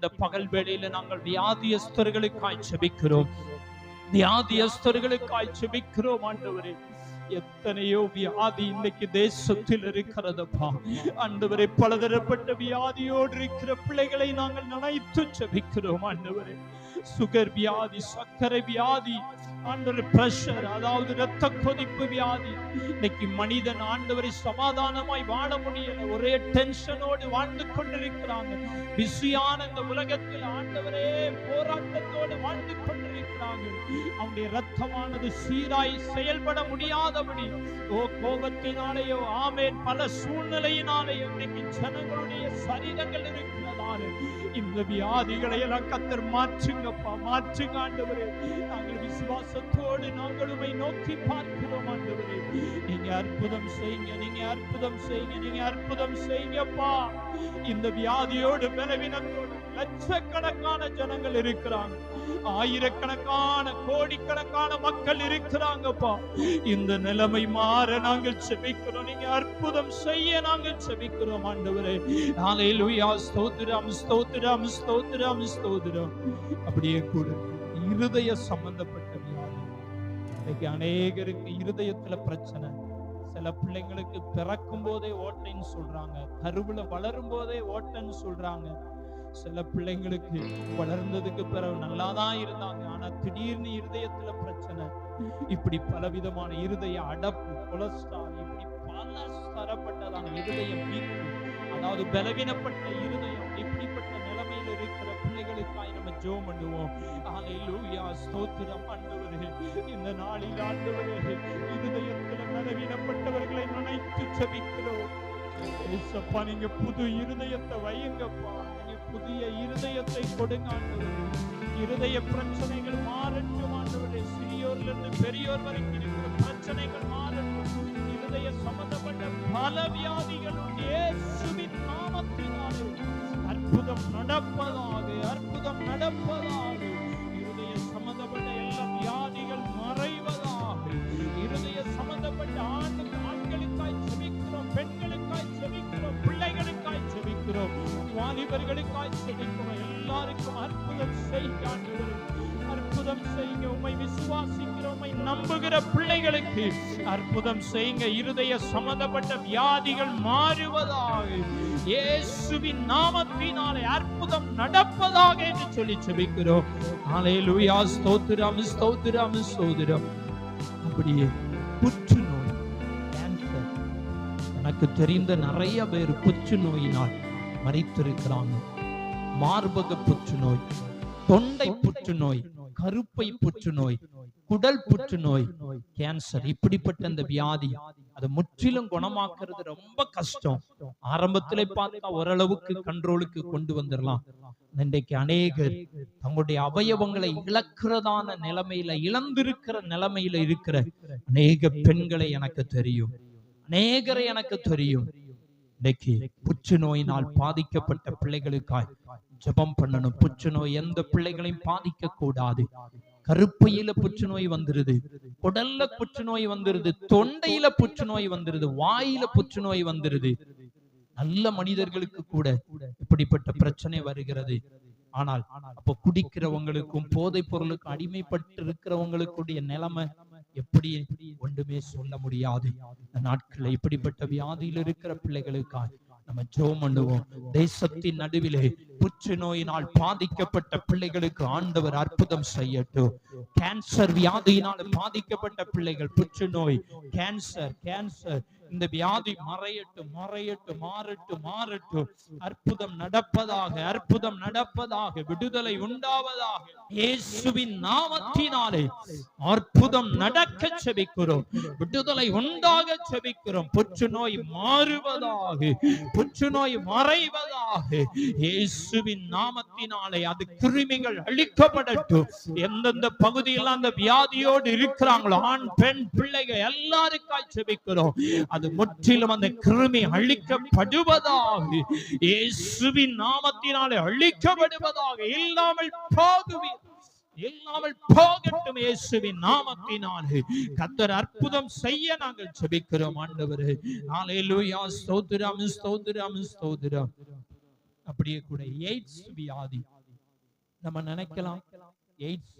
இந்த பகல் வேளையில நாங்கள் வியாதியஸ்தர்களுக்காய் செபிக்கிறோம். வியாதியஸ்தர்களுக்காய் செபிக்கிறோம் ஆண்டவரே. எத்தனையோ வியாதி இன்னைக்கு தேசத்தில் இருக்கிறதப்பா ஆண்டவரே. பலதரப்பட்ட வியாதியோடு இருக்கிற பிள்ளைகளை நாங்கள் நினைத்து செபிக்கிறோம் ஆண்டவரே. சுகர் வியாதி, சர்க்கரை வியாதி ஆண்டவரே, பிரஷர், அதாவது இரத்த கொதிப்பு வியாதி. இன்னைக்கு மனிதன் ஆண்டவரை சமாதானமாய் வாழ முடியல, ஒரே டென்ஷனோடு வாழ்ந்து கொண்டிருக்கிறாங்க. பிஸியான இந்த உலகத்தில் ஆண்டவரே போராட்டத்தோடு வாழ்ந்து கொண்டிருக்கிறாங்க. அவனுடைய இரத்தமானது சீராய் செயல்பட முடியாதபடி கோபத்தினாலேயோ ஆமென் பல சூழ்நிலையினாலேயோ இன்னைக்கு ஜனங்களுடைய சரீரங்கள் இருக்கிறதால இந்த வியாதிகளை எல்லாம் கர்த்தர் மாற்றுங்கப்பா, மாற்றுங்க ஆண்டவரே. நாங்கள் விசுவாசத்தோடு நாங்கள் உம்மை நோக்கி பார்க்கிறோம் ஆண்டவரே. நீங்க அற்புதம் செய்யுங்க, நீங்க அற்புதம் செய்யுங்க, நீங்க அற்புதம் செய்யுங்கப்பா. இந்த வியாதியோடு பலவீனத்தோடு லட்சக்கணக்கான ஜனங்கள் இருக்கிறாங்க, ஆயிரக்கணக்கான கோடிக்கணக்கான மக்கள் இருக்கிறாங்கப்பா. இந்த நிலைமை மாற நாங்கள் செபிக்கிறோம், நீங்க அற்புதம் செய்ய நாங்கள் செபிக்கிறோம் ஆண்டவரே. ஹல்லேலூயா, ஸ்தோத்திரம் ஸ்தோத்திரம் ஸ்தோத்திரம் ஸ்தோத்திரம். அப்படியே கூட இருதய சம்பந்தப்பட்ட வியாதி இன்னைக்கு அநேகருக்கு இருதயத்துல பிரச்சனை. சில பிள்ளைங்களுக்கு பிறக்கும் போதே ஓட்டைன்னு சொல்றாங்க, கருவுல வளரும் போதே ஓட்டைன்னு சொல்றாங்க. சில பிள்ளைங்களுக்கு வளர்ந்ததுக்கு பிறகு நல்லாதான் இருந்தாங்க, ஆனா திடீர்னு இருதயத்துல பிரச்சனை. இப்படி பலவிதமான இருதய அடப்பு, கொலஸ்ட்ரால், இப்படி பல தரப்பட்டதான இருதய மீட்பு, அதாவது பலவீனப்பட்ட இருதயம். இப்படிப்பட்ட நிலைமையில் இருக்கிற பிள்ளைகளுக்காய் நம்ம ஜெபம் பண்ணுவோம். ஹல்லேலூயா, ஸ்தோத்திரம் ஆண்டவரே. இந்த நாளில் ஆண்டவரே இருதயத்துல பலவீனப்பட்டவர்களை நினைத்து ஜெபிக்கிறோம். ஏசப்பா, நீங்க புது இருதயத்தை வையுங்கப்பா, நீங்க புதிய இருதயத்தை கொடுங்க ஆண்டவரே. இருதய பிரச்சனைகள் மாறட்டும் ஆண்டவரே. சிறியோர்ல இருந்து பெரியோர் வரைக்கும் இருக்கிற பிரச்சனைகள் மாறட்டும். இருதய சம்பந்தப்பட்ட பல வியாதிகள் இயேசுவின் நாமத்தினாலே அற்புதம் நடப்பதாக, அற்புதம் நடப்பதாக. இருதய சம்பந்தப்பட்ட எல்லா வியாதிகள் மறைவதாக. இருதய சம்பந்தப்பட்ட ஆண்களுக்காய் செபிக்கிறோம், பெண்களுக்காய் செபிக்கிறோம், பிள்ளைகளுக்காய் செபிக்கிறோம், வாலிபர்களுக்காய் செபிக்கிறோம். எல்லாருக்கும் அற்புதம் செய்யுங்க ஆண்டவரே, அற்புதம் செய்யுங்க. உம்மை விசுவாசிக்கிற, உம்மை நம்புகிற பிள்ளைகளுக்கு அற்புதம் செய்யுங்க. இருதய சம்பந்தப்பட்ட வியாதிகள் மாறுவதாக, இயேசுவின் நாமத்தினாலே அற்புதம் நடப்பதாக என்று சொல்லி செபிக்கிறோம். ஹல்லேலூயா, ஸ்தோத்திரம் ஸ்தோத்திரம் ஸ்தோத்திரம். அப்படியே புற்றுநோய், கேன்சர், எனக்கு தெரிந்த நிறைய பேர் புற்றுநோயினால் மரித்திருக்கிறாங்க. மார்பக புற்றுநோய், தொண்டை புற்றுநோய், கருப்பை புற்றுநோய், குடல் புற்றுநோய், கேன்சர், இப்படிப்பட்ட இந்த வியாதி அதை முற்றிலும் குணமாக்குறது ரொம்ப கஷ்டம். ஆரம்பத்திலே பார்த்தா ஓரளவுக்கு கண்ட்ரோலுக்கு கொண்டு வந்துடலாம். இன்றைக்கு அநேகர் தங்களுடைய அவயவங்களை இழக்கிறதான நிலைமையில, இழந்திருக்கிற நிலைமையில இருக்கிற அநேக பெண்களை எனக்கு தெரியும், அநேகரை எனக்கு தெரியும். இன்றைக்கு புற்றுநோயினால் பாதிக்கப்பட்ட பிள்ளைகளுக்காய் ஜெபம் பண்ணணும். புற்றுநோய் எந்த பிள்ளைகளையும் பாதிக்க கூடாது. கருப்பையில புற்றுநோய் வந்துருது, குடல்ல புற்றுநோய் வந்துருது, தொண்டையில புற்றுநோய் வந்துருது, வாயில புற்றுநோய் வந்துருது. நல்ல மனிதர்களுக்கு கூட இப்படிப்பட்ட பிரச்சனை வருகிறது. ஆனால் அப்ப குடிக்கிறவங்களுக்கும் போதை பொருளுக்கும் அடிமைப்பட்டு இருக்கிறவங்களுக்குடைய நிலைமை எப்படி ஒன்றுமே சொல்ல முடியாது. இந்த நாட்கள்ல இப்படிப்பட்ட வியாதியில் இருக்கிற பிள்ளைகளுக்காக நம்ம ஜெபம் பண்ணுவோம். தேசத்தின் நடுவிலே புற்றுநோயினால் பாதிக்கப்பட்ட பிள்ளைகளுக்கு ஆண்டவர் அற்புதம் செய்யட்டும். கேன்சர் வியாதியினால் பாதிக்கப்பட்ட பிள்ளைகள், புற்றுநோய், கேன்சர், கேன்சர், இந்த வியாதி மறையட்டும், மறையட்டும், மாறட்டும், மாறட்டும். அற்புதம் நடப்பதாக, அற்புதம் நடப்பதாக, விடுதலை உண்டாவதாக. இயேசுவின் நாமத்தினாலே அற்புதம் நடக்க செபிக்கிறோம், விடுதலை உண்டாக செபிக்கிறோம். புற்றுநோய் மாறுவதாக, புற்றுநோய் மறைவதாக. இயேசுவின் நாமத்தினாலே அது கிருமிகள் அழிக்கப்படட்டும். எந்தெந்த பகுதியில் அந்த வியாதியோடு இருக்கிறாங்களோ, ஆண் பெண் பிள்ளைகள் எல்லாருக்காய் செபிக்கிறோம். அது முற்றிலும் அந்த கிருமி அழிக்கப்படுவதாக, இயேசுவின் நாமத்தினாலே அழிக்கப்படுவதாக. இல்லாமல் போகுவீர், இல்லாமல் போகட்டும். இயேசுவின் நாமத்தினாலே கர்த்தர் அற்புதம் செய்ய நாங்கள் ஜெபிக்கிறோம் ஆண்டவரே. ஹல்லேலூயா, ஸ்தோத்திரம் ஸ்தோத்திரம் ஸ்தோத்திரம். அப்படியே கூட எய்ட்ஸ் வியாதி, நம்ம நினைக்கலாம் எய்ட்ஸ்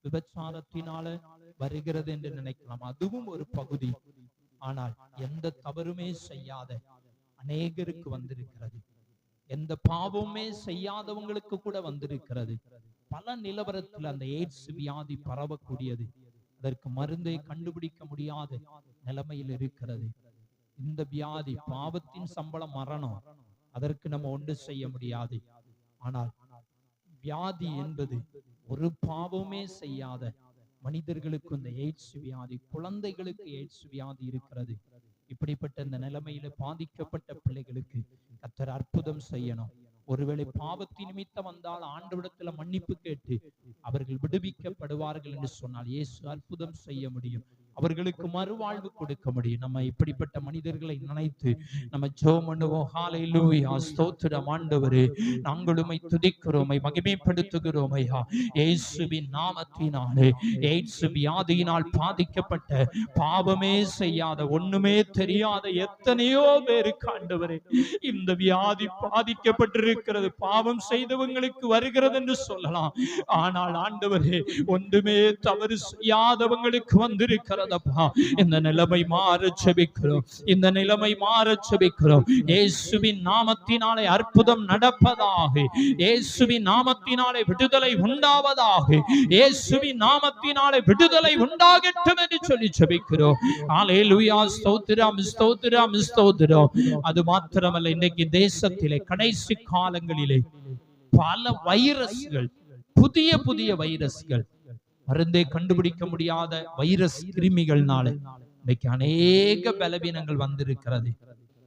விபச்சாரத்தினால வருகிறது என்று நினைக்கலாம், அதுவும் ஒரு பகுதி. ஆனால் எந்த தவறுமே செய்யாத அநேகருக்கு வந்திருக்கிறது, எந்த பாவமே செய்யாதவங்களுக்கு கூட வந்திருக்கிறது. பல நிலவரத்தில் அந்த எய்ட்ஸ் வியாதி பரவக்கூடியது, அதற்கு மருந்தை கண்டுபிடிக்க முடியாத நிலைமையில் இருக்கிறது. இந்த வியாதி பாவத்தின் சம்பளம் மரணம், அதற்கு நம்ம ஒன்று செய்ய முடியாது. ஆனால் வியாதி என்பது ஒரு பாவமே செய்யாத மனிதர்களுக்கு இந்த எய்ட்ஸ் வியாதி, குழந்தைகளுக்கு எய்ட்ஸ் வியாதி இருக்கிறது. இப்படிப்பட்ட இந்த நிலைமையில பாதிக்கப்பட்ட பிள்ளைகளுக்கு கர்த்தர் அற்புதம் செய்யணும். ஒருவேளை பாவத்தின் நிமித்தம் வந்தால் ஆண்டவரிடத்துல மன்னிப்பு கேட்டு அவர்கள் விடுவிக்கப்படுவார்கள் என்று சொன்னால் இயேசு அற்புதம் செய்ய முடியும், அவர்களுக்கு மறுவாழ்வு கொடுக்க முடியும். நம்ம இப்படிப்பட்ட மனிதர்களை நினைத்து நம்ம ஜெபம் பண்ணுவோம். ஹல்லேலூயா, ஸ்தோத்திரம் ஆண்டவரே, நாங்கள் உம்மை துதிக்கிறோம், உம்மை மகிமைப்படுத்துகிறோம் ஐயா. இயேசுவின் நாமத்தினாலே எய்ட்ஸ் வியாதியினால் பாதிக்கப்பட்ட பாவமே செய்யாத ஒண்ணுமே தெரியாத எத்தனையோ பேருக்கு ஆண்டவரே இந்த வியாதி பாதிக்கப்பட்டிருக்கிறது. பாவம் செய்தவங்களுக்கு வருகிறது என்று சொல்லலாம், ஆனால் ஆண்டவரே ஒன்றுமே தவறு செய்யாதவங்களுக்கு வந்திருக்கிறது. இந்த நிலைமை மாற ஜெபிக்கிறோம், இந்த நிலைமை மாற ஜெபிக்கிறோம். இயேசுவின் நாமத்தினாலே அற்புதம் நடப்பதாக, இயேசுவின் நாமத்தினாலே விடுதலை உண்டாவதாக, இயேசுவின் நாமத்தினாலே விடுதலை உண்டாகட்டும் என்று சொல்லி ஜெபிக்கிறோம். ஹல்லேலூயா, ஸ்தோத்திரம் ஸ்தோத்திரம் ஸ்தோத்திரம். அது மாத்திரமல்ல, இன்றைக்கு தேசத்திலே கடைசி காலங்களிலே பல வைரஸ்கள், புதிய புதிய வைரஸ்கள், மருந்தே கண்டுபிடிக்க முடியாத வைரஸ் கிருமிகள்னால இன்னைக்கு அநேக பலவீனங்கள் வந்திருக்கிறது.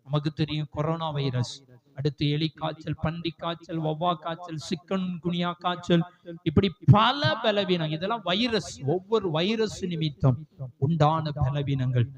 நமக்கு தெரியும் கொரோனா வைரஸ், அடுத்து எலி காய்ச்சல், பன்றி காய்ச்சல், வவ்வா காய்ச்சல், சிக்கன் குனியா காய்ச்சல், இப்படி பல பலவீனம். இதெல்லாம் வைரஸ். ஒவ்வொரு வைரஸ் நிமித்தம் உண்டான பலவீனங்கள்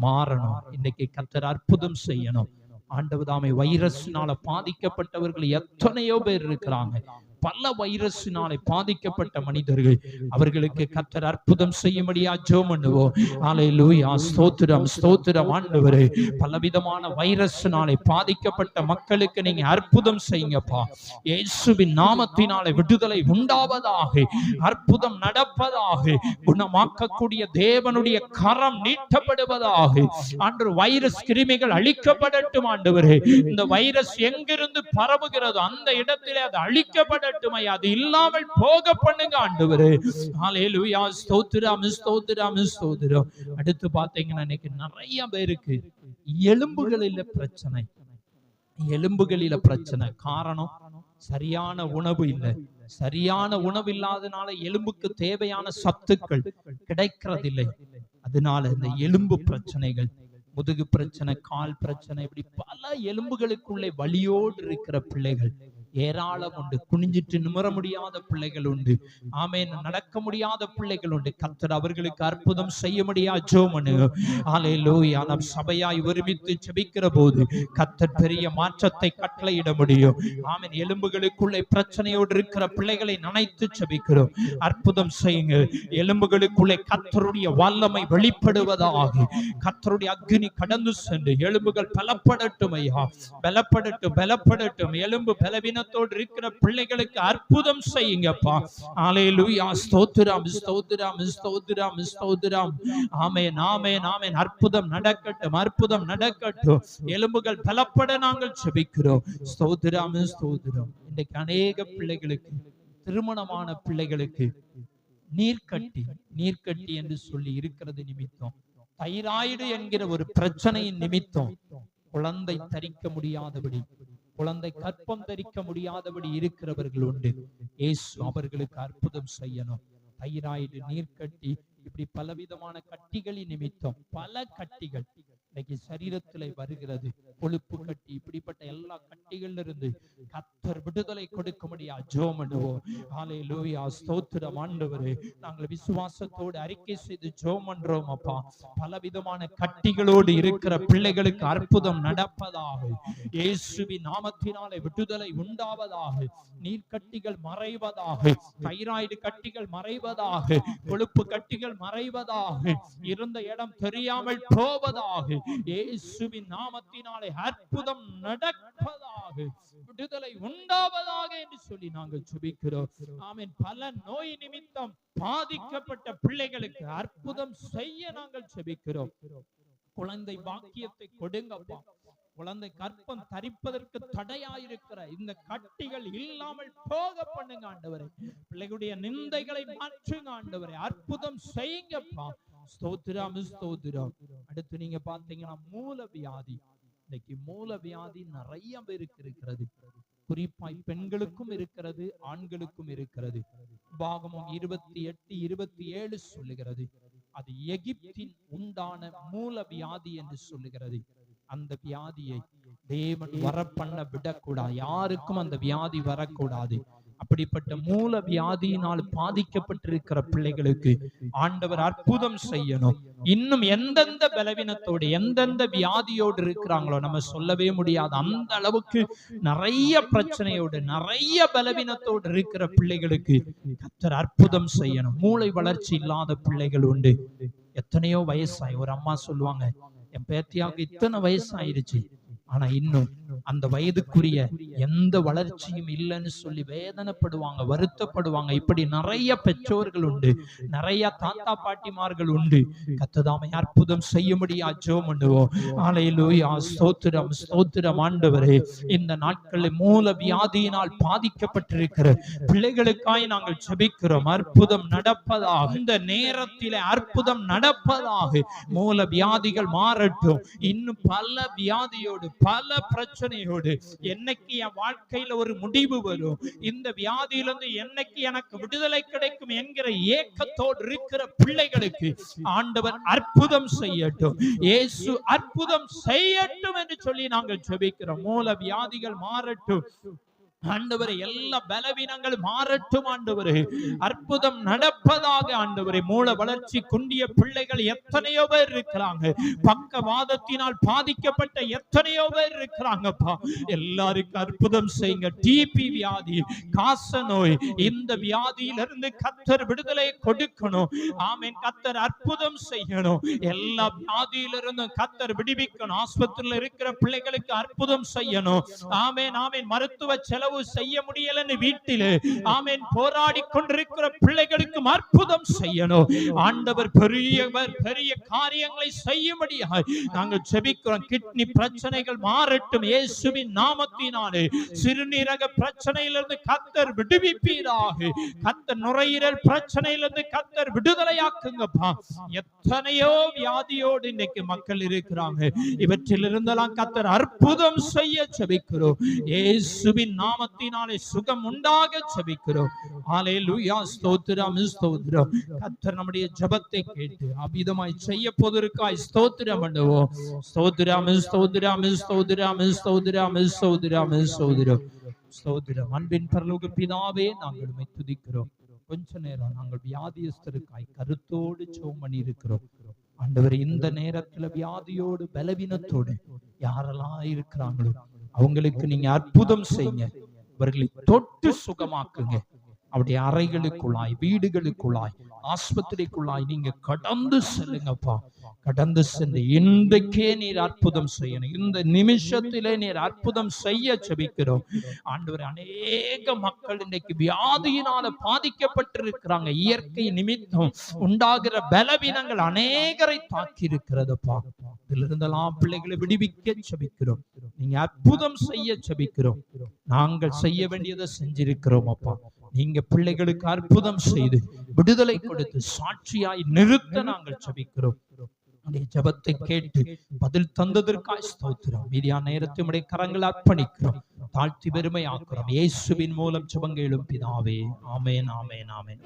மாறணும். இன்னைக்கு கர்த்தர் அற்புதம் செய்யணும். ஆண்டவர்தாமே வைரஸ்னால பாதிக்கப்பட்டவர்கள் எத்தனையோ பேர் இருக்கிறாங்க. பல வைரஸினாலே பாதிக்கப்பட்ட மனிதர்கள், அவர்களுக்கு கர்த்தர் அற்புதம் செய்யும்படியா ஜெபம் பண்ணுவோம். ஹல்லேலூயா, ஸ்தோத்திரம் ஸ்தோத்திரம் ஆண்டவரே. பலவிதமான வைரஸினாலே பாதிக்கப்பட்ட மக்களுக்கு நீங்க அற்புதம் செய்யுங்கப்பா. இயேசுவின் நாமத்தினாலே விடுதலை உண்டாவதாக, அற்புதம் நடப்பதாக, குணமாக்கக்கூடிய தேவனுடைய கரம் நீட்டப்படுவதாக. ஆண்டவர் வைரஸ் கிருமிகள் அழிக்கப்படட்டும் ஆண்டவரே. இந்த வைரஸ் எங்கிருந்து பரவுகிறதோ அந்த இடத்திலே அது அழிக்கப்படட்டும், அது இல்லாமல் போக பண்ணுங்க ஆண்டவரே. ஹல்லேலூயா, ஸ்தோத்திரம் ஸ்தோத்திரம் ஸ்தோத்திரம். அடுத்து பாத்தீங்கன்னா இன்னைக்கு நிறைய பேருக்கு எலும்புகளில பிரச்சனை, எலும்புகளில பிரச்சனை. காரணம் சரியான உணவு இல்லை. சரியான உணவு இல்லாதனால எலும்புக்கு தேவையான சத்துக்கள் கிடைக்கிறதில்லை. அதனால இந்த எலும்பு பிரச்சனைகள், முதுகு பிரச்சனை, கால் பிரச்சனை, இப்படி பல எலும்புகளுக்குள்ளே வலியோடு இருக்கிற பிள்ளைகள் ஏராளம் உண்டு. குனிஞ்சிட்டு நிமிர முடியாத பிள்ளைகள் உண்டு. ஆமென், நடக்க முடியாத பிள்ளைகள் உண்டு. கர்த்தர் அவர்களுக்கு அற்புதம் செய்ய முடியா ஜெபம் பண்ணுங்க. ஹல்லேலூயா. நாம் சபையாய் ஒருமித்து ஜெபிக்கிற போது கர்த்தர் பெரிய மாற்றத்தை கட்டளையிட முடியும். ஆமென். எலும்புகளுக்குள்ளே பிரச்சனையோடு இருக்கிற பிள்ளைகளை நினைத்து ஜெபிக்கிறோம். அற்புதம் செய்யுங்க. எலும்புகளுக்குள்ளே கர்த்தருடைய வல்லமை வெளிப்படுவதாக, கர்த்தருடைய அக்னி கடந்து சென்று எலும்புகள் பலப்படட்டும் ஐயா, பலப்படட்டும் பலப்படட்டும். எலும்பு பலவீன இருக்கிற பிள்ளைகளுக்கு அற்புதம் செய்யுங்கப்பா. ஹல்லேலூயா, ஸ்தோத்திரம் ஸ்தோத்திரம் ஸ்தோத்திரம் ஸ்தோத்திரம். ஆமென் ஆமென் ஆமென். அற்புதம் நடக்கட்டும், அற்புதம் நடக்கட்டும். எலும்புகள் பலப்பட நாங்கள் ஜெபிக்கிறோம். ஸ்தோத்திரம் ஸ்தோத்திரம். இன்றைக்கு அநேக பிள்ளைகளுக்கு, திருமணமான பிள்ளைகளுக்கு நீர்க்கட்டி, நீர்க்கட்டி என்று சொல்லி இருக்கிறது நிமித்தம், தைராய்டு என்கிற ஒரு பிரச்சனையின் நிமித்தம் குழந்தை தரிக்க முடியாதபடி, குழந்தை கற்பம் தரிக்க முடியாதபடி இருக்கிறவர்கள் உண்டு. இயேசு அவர்களுக்கு அற்புதம் செய்யணும். தைராய்டு, நீர்க்கட்டி, இப்படி பலவிதமான கட்டிகளின் நிமித்தம் பல கட்டிகள் இன்னைக்கு சரீரத்திலே வருகிறது. கொழுப்பு கட்டி, இப்படிப்பட்ட எல்லா கட்டிகள்ல இருந்து கர்த்தர் விடுதலை கொடுக்க முடியா ஜெபம் பண்ணுவோம். ஹல்லேலூயா, ஸ்தோத்திரம் ஆண்டவரே. நாங்கள் விசுவாசத்தோடு அறிக்கை செய்து ஜெபம் பண்றோம் அப்பா. பலவிதமான கட்டிகளோடு இருக்கிற பிள்ளைகளுக்கு அற்புதம் நடப்பதாக, இயேசுவின் நாமத்தினாலே விடுதலை உண்டாவதாக, நீர்க்கட்டிகள் மறைவதாக, தைராய்டு கட்டிகள் மறைவதாக, கொழுப்பு கட்டிகள் மறைவதாக, இருந்த இடம் தெரியாமல் போவதாக, இயேசுவின் நாமத்தினாலே அற்புதம் நடப்பதாக, விடுதலை உண்டாவதாக என்று சொல்லி நாங்கள் ஜெபிக்கிறோம். ஆமென். பல நோய் நிமித்தம் பாதிக்கப்பட்ட பிள்ளைகளுக்கு அற்புதம் செய்ய நாங்கள் ஜெபிக்கிறோம். குழந்தை பாக்கியத்தை கொடுங்கப்பா. குழந்தை கற்பம் தரிப்பதற்கு தடையாயிருக்கிற இந்த கட்டிகள் இல்லாமல் போக பண்ணுங்க ஆண்டவரே. பிள்ளைகளுடைய நிந்தைகளை மாற்றுங்க ஆண்டவரே. அற்புதம் செய்யுங்கப்பா. ஸ்தோத்திரம் ஸ்தோத்திரம். அடுத்து நீங்க பாத்தீங்கன்னா மூல வியாதி. இன்னைக்கு மூல வியாதி நிறைய பேருக்கு இருக்கிறது. குறிப்பாய் பெண்களுக்கும் இருக்கிறது, ஆண்களுக்கும் இருக்கிறது. உபாகமம் 28:27 சொல்லுகிறது, அது எகிப்தின் உண்டான மூல வியாதி என்று சொல்லுகிறது. அந்த வியாதியை தேவன் வர பண்ண விடக்கூடாது. யாருக்கும் அந்த வியாதி வரக்கூடாது. அப்படிப்பட்ட மூல வியாதியினால் பாதிக்கப்பட்டிருக்கிற பிள்ளைகளுக்கு ஆண்டவர் அற்புதம் செய்யணும். இன்னும் எந்தெந்த பலவீனத்தோடு எந்தெந்த வியாதியோடு இருக்கிறாங்களோ நம்ம சொல்லவே முடியாது. அந்த அளவுக்கு நிறைய பிரச்சனையோடு நிறைய பலவீனத்தோடு இருக்கிற பிள்ளைகளுக்கு கர்த்தர் அற்புதம் செய்யணும். மூளை வளர்ச்சி இல்லாத பிள்ளைகள் உண்டு. எத்தனையோ வயசாய் ஒரு அம்மா சொல்லுவாங்க, என் பேத்தியாவுக்கு இத்தனை வயசாயிருச்சு, ஆனா இன்னும் அந்த வயதுக்குரிய எந்த வளர்ச்சியும் இல்லைன்னு சொல்லி வேதனைப்படுவாங்க, வருத்தப்படுவாங்க. இப்படி நிறைய பெற்றோர்கள் உண்டு, நிறைய தாத்தா பாட்டிமார்கள் உண்டு. கர்த்தர் அற்புதம் செய்ய முடியாது. ஜெபம் பண்ணுவோம். ஹல்லேலூயா. ஸ்தோத்திரம் ஸ்தோத்திரம் ஆண்டவரே. இந்த நாட்களில் மூல வியாதியினால் பாதிக்கப்பட்டிருக்கிற பிள்ளைகளுக்காய் நாங்கள் ஜெபிக்கிறோம். அற்புதம் நடப்பதாக, இந்த நேரத்திலே அற்புதம் நடப்பதாக. மூல வியாதிகள் மாறட்டும். இன்னும் பல வியாதியோடு பல பிரச்சனையோடு என்னைக்கு என் வாழ்க்கையில ஒரு முடிவு வரும், இந்த வியாதியிலிருந்து என்னைக்கு எனக்கு விடுதலை கிடைக்கும் என்கிற ஏக்கத்தோடு இருக்கிற பிள்ளைகளுக்கு ஆண்டவர் அற்புதம் செய்யட்டும். இயேசு அற்புதம் செய்யட்டும் என்று சொல்லி நாங்கள் ஜெபிக்கிறோம். மூல வியாதிகள் மாறட்டும் ஆண்டவரே. எல்லா பலவீனங்கள் மாறட்டும் ஆண்டவரே. அற்புதம் நடப்பதாக ஆண்டவரே. மூல வளர்ச்சி குண்டிய பிள்ளைகள் எத்தனையோ பேர் இருக்கிறாங்க. பக்கவாதத்தினால் பாதிக்கப்பட்ட எத்தனையோ பேர் இருக்கிறாங்கப்பா. எல்லாருக்கும் அற்புதம் செய்யுங்க. டிபி வியாதி, காச நோய், இந்த வியாதியிலிருந்து கர்த்தர் விடுதலை கொடுக்கணும். ஆமென். கர்த்தர் அற்புதம் செய்யணும். எல்லா வியாதியிலிருந்து கர்த்தர் விடுவிக்கணும். ஆஸ்பத்திரியில் இருக்கிற பிள்ளைகளுக்கு அற்புதம் செய்யணும். ஆமென் ஆமென். மருத்துவ செலவு செய்ய முடியலன்னு வீட்டிலே ஆமென் போராடி கொண்டிருக்கிற பிள்ளைகளுக்கு அற்புதம் செய்யணும். ஆண்டவர் பெரிய காரியங்களை செய்யும்படியாக நாங்கள் ஜெபிக்கிறோம். கிட்னி பிரச்சனைகள் மாறட்டும் இயேசுவின் நாமத்தினாலே. சிறுநீரக பிரச்சனையிலிருந்து கர்த்தர் விடுவிப்பீராக. கர்த்தர் நுரையீரல் பிரச்சனையிலிருந்து கர்த்தர் விடுதலையாக்குங்கப்பா. எத்தனையோ வியாதியோடு இன்னைக்கு மக்கள் இருக்கிறாங்க. இவற்றிலிருந்தெல்லாம் கர்த்தர் அற்புதம் செய்ய ஜெபிக்கிறோம். இயேசுவின் நாம சுகம் உண்டாக ஜெபிக்கிறோம். ஹல்லேலூயா. ஸ்தோத்திரம் ஸ்தோத்திரம். கர்த்தர் நம்முடைய ஜெபத்தை கேட்டு அபிதமாய் செய்ய போவதற்காய் ஸ்தோத்திரம் பண்ணுவோம். ஸ்தோத்திரம் ஸ்தோத்திரம் ஸ்தோத்திரம் ஸ்தோத்திரம் ஸ்தோத்திரம் ஸ்தோத்திரம் ஸ்தோத்திரம். அன்பின் பரலோக பிதாவே, நாங்கள் உம்மை துதிக்கிறோம். கொஞ்ச நேரம் நாங்கள் வியாதியஸ்தருக்காய் கருத்தோடு ஜெபம் பண்ணி இருக்கிறோம். ஆண்டவரே, இந்த நேரத்துல வியாதியோடு பலவீனத்தோடு யாரெல்லாம் இருக்கிறாங்களோ அவங்களுக்கு நீங்க அற்புதம் செய்யுங்க. அவர்களை தொட்டு சுகமாக்குங்க. அவருடைய அறைகளுக்குள்ளாய், வீடுகளுக்குள்ளாய், ஆஸ்பத்திரிக்குள்ளாய் நீங்க கடந்து செல்லுங்கப்பா. கடந்து சென்று இன்றைக்கே நீர் அற்புதம் செய்யணும். இந்த நிமிஷத்திலே நீர் அற்புதம் செய்ய ஜெபிக்கிறோம். ஆண்டவரே, அநேக மக்கள் இன்றைக்கு வியாதியினால பாதிக்கப்பட்டிருக்கிறாங்க. இயற்கை நிமித்தம் உண்டாகிற பலவீனங்கள் அநேகரை தாக்கி இருக்கிறதுப்பா. இதிலிருந்தெல்லாம் பிள்ளைகளை விடுவிக்க ஜெபிக்கிறோம். நீங்க அற்புதம் செய்ய ஜெபிக்கிறோம். நாங்கள் செய்ய வேண்டியதை செஞ்சிருக்கிறோம் அப்பா. நீங்க பிள்ளைகளுக்கு அற்புதம் செய்து விடுதலை கொடுத்து சாட்சியாய் நிறுத்த நாங்கள் ஜெபிக்கிறோம். ஜெபத்தை கேட்டு பதில் தந்ததற்காய் ஸ்தோத்திரம். மீதியான நேரத்தை உம்முடைய கரங்கள் அர்ப்பணிக்கிறோம். தாழ்த்தி பெருமையாக்குறோம். இயேசுவின் மூலம் ஜெபங்களும் பிதாவே. ஆமென் ஆமென் ஆமென்.